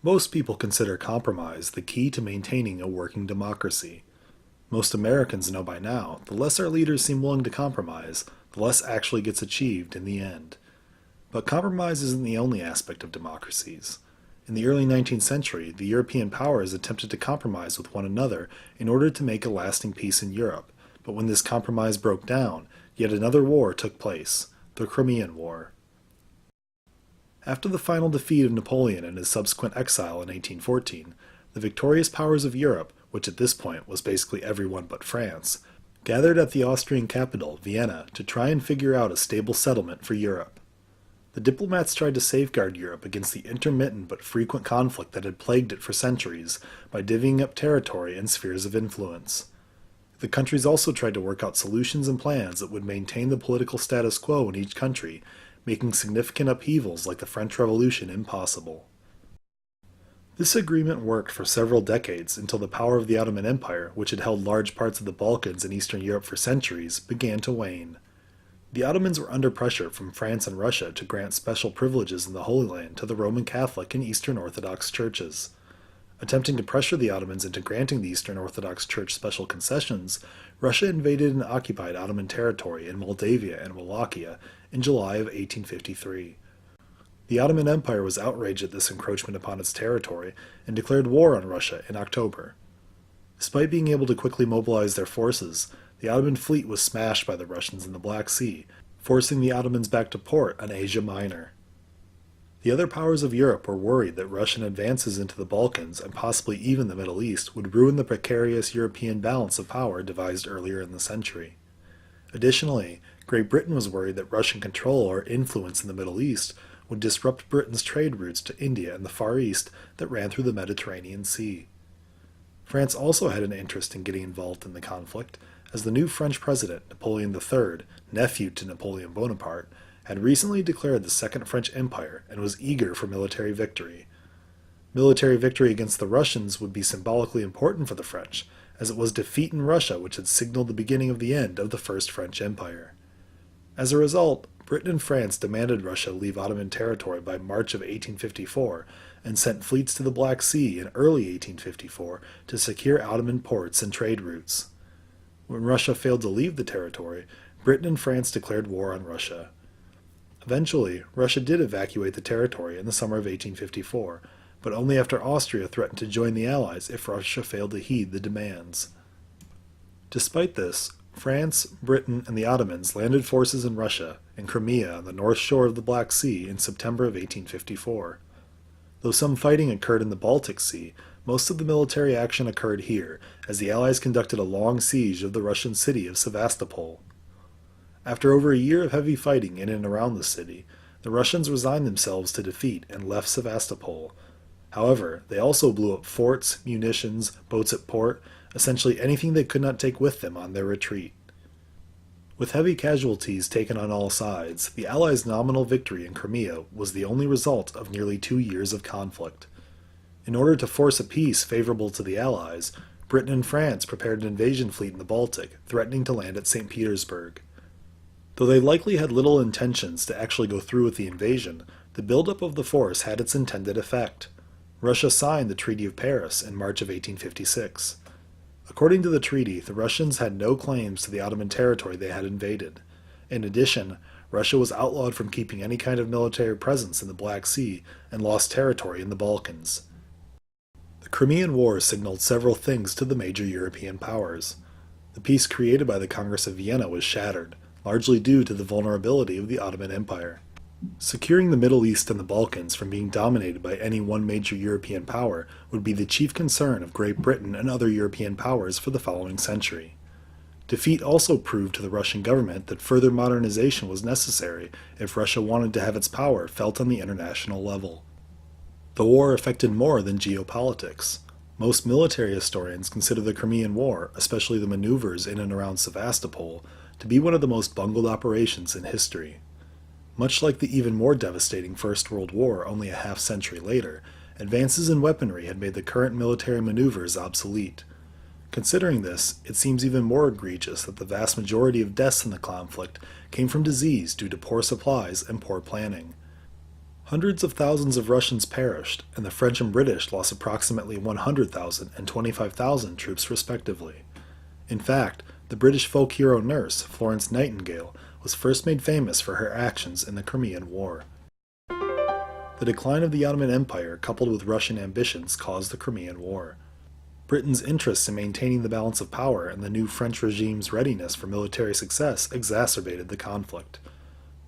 Most people consider compromise the key to maintaining a working democracy. Most Americans know by now the less our leaders seem willing to compromise, the less actually gets achieved in the end. But compromise isn't the only aspect of democracies. In the early 19th century, the European powers attempted to compromise with one another in order to make a lasting peace in Europe, but when this compromise broke down, yet another war took place, the Crimean War. After the final defeat of Napoleon and his subsequent exile in 1814, the victorious powers of Europe, which at this point was basically everyone but France, gathered at the Austrian capital, Vienna, to try and figure out a stable settlement for Europe. The diplomats tried to safeguard Europe against the intermittent but frequent conflict that had plagued it for centuries by divvying up territory and spheres of influence. The countries also tried to work out solutions and plans that would maintain the political status quo in each country, making significant upheavals like the French Revolution impossible. This agreement worked for several decades until the power of the Ottoman Empire, which had held large parts of the Balkans and Eastern Europe for centuries, began to wane. The Ottomans were under pressure from France and Russia to grant special privileges in the Holy Land to the Roman Catholic and Eastern Orthodox churches. Attempting to pressure the Ottomans into granting the Eastern Orthodox Church special concessions, Russia invaded and occupied Ottoman territory in Moldavia and Wallachia in July of 1853. The Ottoman Empire was outraged at this encroachment upon its territory and declared war on Russia in October. Despite being able to quickly mobilize their forces, the Ottoman fleet was smashed by the Russians in the Black Sea, forcing the Ottomans back to port on Asia Minor. The other powers of Europe were worried that Russian advances into the Balkans and possibly even the Middle East would ruin the precarious European balance of power devised earlier in the century. Additionally, Great Britain was worried that Russian control or influence in the Middle East would disrupt Britain's trade routes to India and the Far East that ran through the Mediterranean Sea. France also had an interest in getting involved in the conflict, as the new French president, Napoleon III, nephew to Napoleon Bonaparte, had recently declared the Second French Empire and was eager for military victory. Military victory against the Russians would be symbolically important for the French, as it was defeat in Russia which had signaled the beginning of the end of the First French Empire. As a result, Britain and France demanded Russia leave Ottoman territory by March of 1854 and sent fleets to the Black Sea in early 1854 to secure Ottoman ports and trade routes. When Russia failed to leave the territory, Britain and France declared war on Russia. Eventually, Russia did evacuate the territory in the summer of 1854, but only after Austria threatened to join the Allies if Russia failed to heed the demands. Despite this, France, Britain, and the Ottomans landed forces in Russia and Crimea on the north shore of the Black Sea in September of 1854. Though some fighting occurred in the Baltic Sea, most of the military action occurred here, as the Allies conducted a long siege of the Russian city of Sevastopol. After over a year of heavy fighting in and around the city, the Russians resigned themselves to defeat and left Sevastopol. However, they also blew up forts, munitions, boats at port, essentially anything they could not take with them on their retreat. With heavy casualties taken on all sides, the Allies' nominal victory in Crimea was the only result of nearly 2 years of conflict. In order to force a peace favorable to the Allies, Britain and France prepared an invasion fleet in the Baltic, threatening to land at St. Petersburg. Though they likely had little intentions to actually go through with the invasion, the buildup of the force had its intended effect. Russia signed the Treaty of Paris in March of 1856. According to the treaty, the Russians had no claims to the Ottoman territory they had invaded. In addition, Russia was outlawed from keeping any kind of military presence in the Black Sea and lost territory in the Balkans. The Crimean War signaled several things to the major European powers. The peace created by the Congress of Vienna was shattered, largely due to the vulnerability of the Ottoman Empire. Securing the Middle East and the Balkans from being dominated by any one major European power would be the chief concern of Great Britain and other European powers for the following century. Defeat also proved to the Russian government that further modernization was necessary if Russia wanted to have its power felt on the international level. The war affected more than geopolitics. Most military historians consider the Crimean War, especially the maneuvers in and around Sevastopol, to be one of the most bungled operations in history. Much like the even more devastating First World War only a half-century later, advances in weaponry had made the current military maneuvers obsolete. Considering this, it seems even more egregious that the vast majority of deaths in the conflict came from disease due to poor supplies and poor planning. Hundreds of thousands of Russians perished, and the French and British lost approximately 100,000 and 25,000 troops respectively. In fact, the British folk hero nurse, Florence Nightingale, was first made famous for her actions in the Crimean War. The decline of the Ottoman Empire, coupled with Russian ambitions, caused the Crimean War. Britain's interest in maintaining the balance of power and the new French regime's readiness for military success exacerbated the conflict.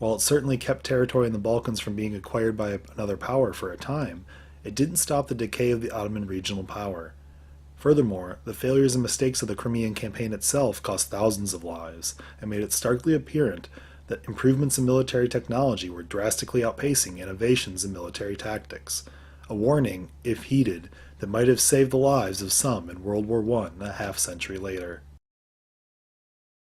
While it certainly kept territory in the Balkans from being acquired by another power for a time, it didn't stop the decay of the Ottoman regional power. Furthermore, the failures and mistakes of the Crimean campaign itself cost thousands of lives and made it starkly apparent that improvements in military technology were drastically outpacing innovations in military tactics, a warning, if heeded, that might have saved the lives of some in World War I a half-century later.